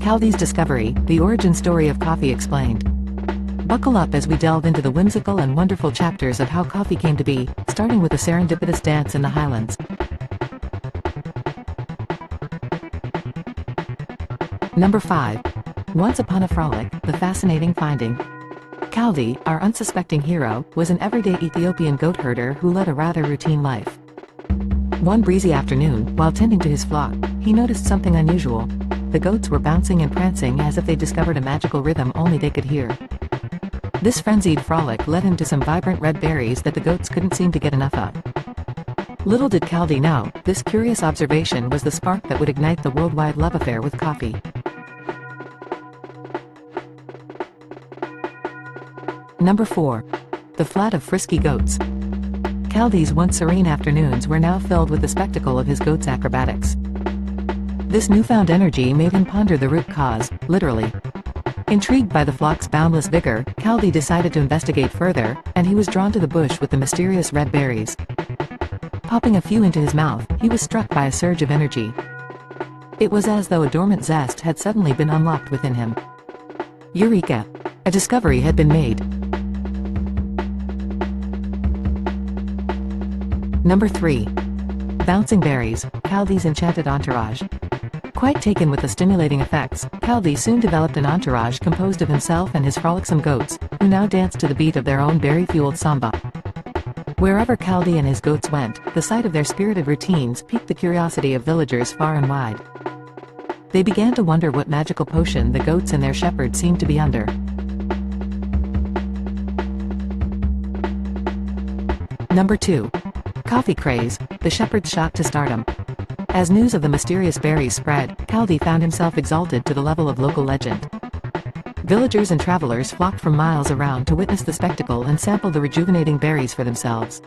Kaldi's discovery, the origin story of coffee explained. Buckle up as we delve into the whimsical and wonderful chapters of how coffee came to be, starting with a serendipitous dance in the Highlands. Number 5. Once upon a frolic, the fascinating finding. Kaldi, our unsuspecting hero, was an everyday Ethiopian goat herder who led a rather routine life. One breezy afternoon, while tending to his flock, he noticed something unusual. The goats were bouncing and prancing as if they discovered a magical rhythm only they could hear. This frenzied frolic led him to some vibrant red berries that the goats couldn't seem to get enough of. Little did Kaldi know, this curious observation was the spark that would ignite the worldwide love affair with coffee. Number 4. The flat of frisky goats. Kaldi's once serene afternoons were now filled with the spectacle of his goats' acrobatics. This newfound energy made him ponder the root cause, literally. Intrigued by the flock's boundless vigor, Kaldi decided to investigate further, and he was drawn to the bush with the mysterious red berries. Popping a few into his mouth, he was struck by a surge of energy. It was as though a dormant zest had suddenly been unlocked within him. Eureka! A discovery had been made. Number 3. Bouncing berries, Kaldi's enchanted entourage. Quite taken with the stimulating effects, Kaldi soon developed an entourage composed of himself and his frolicsome goats, who now danced to the beat of their own berry-fueled samba. Wherever Kaldi and his goats went, the sight of their spirited routines piqued the curiosity of villagers far and wide. They began to wonder what magical potion the goats and their shepherd seemed to be under. Number 2. Coffee Craze, the shepherd's shot to stardom. As news of the mysterious berries spread, Kaldi found himself exalted to the level of local legend. Villagers and travelers flocked from miles around to witness the spectacle and sample the rejuvenating berries for themselves.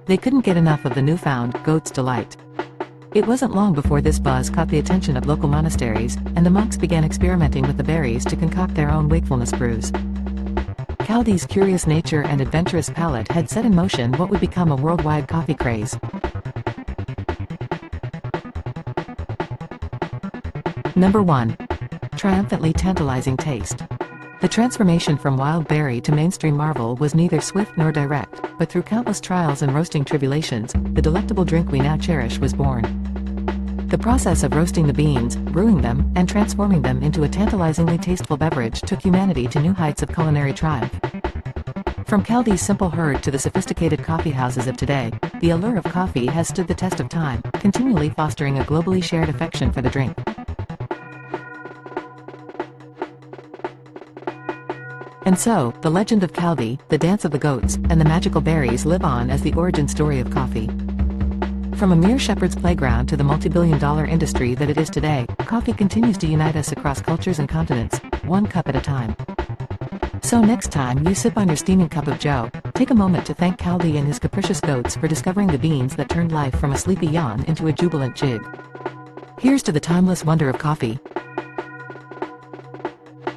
They couldn't get enough of the newfound goat's delight. It wasn't long before this buzz caught the attention of local monasteries, and the monks began experimenting with the berries to concoct their own wakefulness brews. Kaldi's curious nature and adventurous palate had set in motion what would become a worldwide coffee craze. Number 1. Triumphantly tantalizing taste. The transformation from wild berry to mainstream marvel was neither swift nor direct, but through countless trials and roasting tribulations, the delectable drink we now cherish was born. The process of roasting the beans, brewing them, and transforming them into a tantalizingly tasteful beverage took humanity to new heights of culinary triumph. From Kaldi's simple herd to the sophisticated coffee houses of today, the allure of coffee has stood the test of time, continually fostering a globally shared affection for the drink. And so, the legend of Kaldi, the dance of the goats, and the magical berries live on as the origin story of coffee. From a mere shepherd's playground to the multi-billion-dollar industry that it is today, coffee continues to unite us across cultures and continents, one cup at a time. So next time you sip on your steaming cup of joe, take a moment to thank Kaldi and his capricious goats for discovering the beans that turned life from a sleepy yawn into a jubilant jig. Here's to the timeless wonder of coffee.